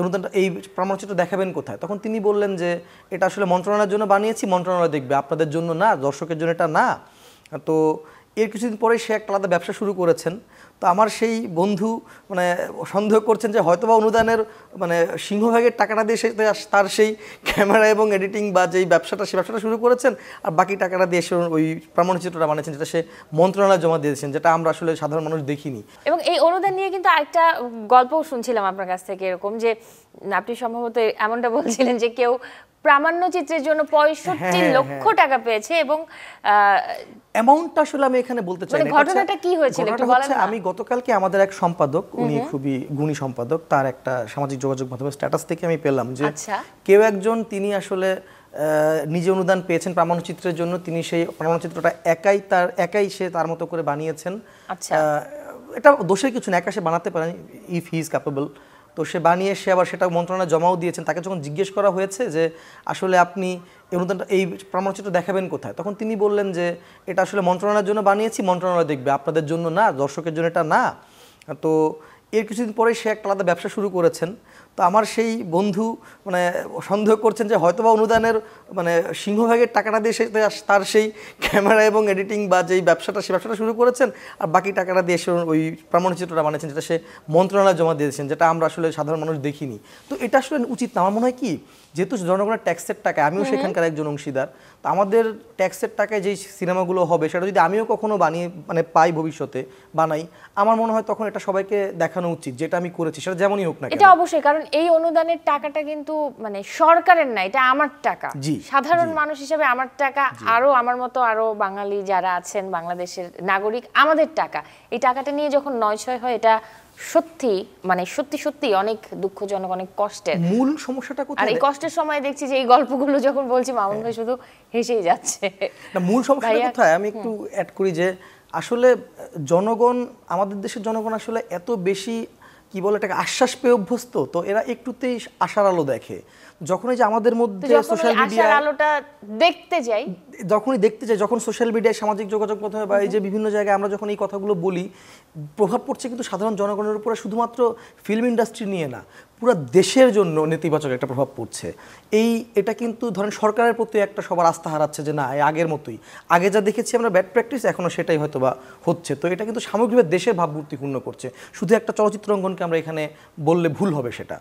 অনুদানটা এই প্রামাণ্যচিত্র দেখাবেন কোথায়? তখন তিনি বললেন যে এটা আসলে মন্ত্রণালয়ের জন্য বানিয়েছি, মন্ত্রণালয় দেখবে, আপনাদের জন্য না, দর্শকের জন্য এটা না। তো এর কিছুদিন পরে সে একটা আলাদা ব্যবসা শুরু করেছেন। তো আমার সেই বন্ধু মানে সন্দেহ করছেন যে হয়তোবা অনুদানের মানে সিংহভাগের টাকাটা দিয়ে সে তার সেই ক্যামেরা এবং এডিটিং বা যেই ব্যবসাটা সে ব্যবসাটা শুরু করেছেন, আর বাকি টাকাটা দিয়ে সে ওই প্রামাণ্যচিত্রটা বানিয়েছেন যেটা সে মন্ত্রণালয়ে জমা দিয়েছেন, যেটা আমরা আসলে সাধারণ মানুষ দেখিনি। এবং এই অনুদান নিয়ে কিন্তু আরেকটা গল্পও শুনছিলাম আপনার কাছ থেকে, এরকম যে আপনি সম্ভবত এমনটা বলছিলেন যে কেউ প্রামাণ্যচিত্রের জন্য 65 লক্ষ টাকা পেয়েছে এবং অ্যামাউন্টটা আসলে আমি এখানে বলতে চাই না। ঘটনাটা কি হয়েছিল একটু বলেন না। আমি গতকালকে আমাদের এক সম্পাদক, উনি খুবই গুণী সম্পাদক, তার একটা সামাজিক যোগাযোগ মাধ্যমের স্ট্যাটাস থেকে আমি পেলাম যে কেউ একজন তিনি আসলে নিজে অনুদান পেয়েছেন প্রামাণ্যচিত্রের জন্য, তিনি সেই প্রামাণ্যচিত্রটা একাই সে তার মতো করে বানিয়েছেন। এটা দোষের কিছু না, একা সে বানাতে পারেন ইফ হি ইজ ক্যাপেবল। তো সে বানিয়ে সে আবার সেটা মন্ত্রণালয়ে জমাও দিয়েছেন। তাকে যখন জিজ্ঞেস করা হয়েছে যে আসলে আপনি অনুদানটা এই প্রামাণ্যচিত্র দেখাবেন কোথায়, তখন তিনি বললেন যে এটা আসলে মন্ত্রণালয়ের জন্য বানিয়েছি, মন্ত্রণালয় দেখবে, আপনাদের জন্য না, দর্শকের জন্য এটা না। তো এর কিছুদিন পরে সে একটা আলাদা ব্যবসা শুরু করেছেন। তো আমার সেই বন্ধু মানে সন্দেহ করছেন যে হয়তোবা অনুদানের মানে সিংহভাগের টাকাটা দিয়ে সে তার সেই ক্যামেরা এবং এডিটিং বা যেই ব্যবসাটা সে ব্যবসাটা শুরু করেছেন, আর বাকি টাকাটা দিয়ে সে ওই প্রামাণ্যচিত্রটা বানিয়েছেন যেটা সে মন্ত্রণালয়ে জমা দিয়েছেন, যেটা আমরা আসলে সাধারণ মানুষ দেখিনি। তো এটা আসলে উচিত না। আমার মনে হয় কি, যেহেতু জনগণের ট্যাক্সের টাকায়, আমিও সেখানকার একজন অংশীদার, তো আমাদের ট্যাক্সের টাকায় যেই সিনেমাগুলো হবে সেটা যদি আমিও কখনো বানিয়ে মানে পাই, ভবিষ্যতে বানাই, আমার মনে হয় তখন এটা সবাইকে দেখানো উচিত যেটা আমি করেছি, সেটা যেমনই হোক না। এটা অবশ্যই, কারণ এই অনুদানের টাকাটা কিন্তু মানে সরকারের না, এটা আমার টাকা, সাধারণ মানুষ হিসেবে আমার টাকা, আরো আমার মতো আরো বাঙালি যারা আছেন, বাংলাদেশের নাগরিক, আমাদের টাকা। এই টাকাটা নিয়ে যখন নয়ছয় হয়, এটা সত্যি মানে সত্যি অনেক দুঃখজনক, অনেক কষ্টের। মূল সমস্যাটা কোথায়? আর এই কষ্টের সময় দেখছি যে এই গল্পগুলো যখন বলছি, মামুন ভাই শুধু হেসেই যাচ্ছে। না, মূল সমস্যাটা কোথায় আমি একটু অ্যাড করি যে আসলে জনগণ, আমাদের দেশের জনগণ আসলে এত বেশি কি বলে এটাকে আশ্বাস পেয়ে অভ্যস্ত, তো এরা একটুতেই আশার আলো দেখে। যখনই যে আমাদের মধ্যে সোশ্যাল মিডিয়া আলোটা দেখতে যাই, যখনই দেখতে যাই, যখন সোশ্যাল মিডিয়ায়, সামাজিক যোগাযোগ মাধ্যমে বা এই যে বিভিন্ন জায়গায় আমরা যখন এই কথাগুলো বলি, প্রভাব পড়ছে কিন্তু সাধারণ জনগণের উপরে, শুধুমাত্র ফিল্ম ইন্ডাস্ট্রি নিয়ে না, পুরো দেশের জন্য নেতিবাচক একটা প্রভাব পড়ছে। এটা কিন্তু ধরেন সরকারের প্রতি একটা সবার আস্থা হারাচ্ছে যে না, আগের মতোই, আগে যা দেখেছি আমরা ব্যাড প্র্যাকটিস, এখনও সেটাই হয়তো বা হচ্ছে। তো এটা কিন্তু সামগ্রিকভাবে দেশের ভাবমূর্তি ক্ষুণ্ণ করছে। শুধু একটা চলচ্চিত্র অঙ্গনকে আমরা এখানে বললে ভুল হবে সেটা।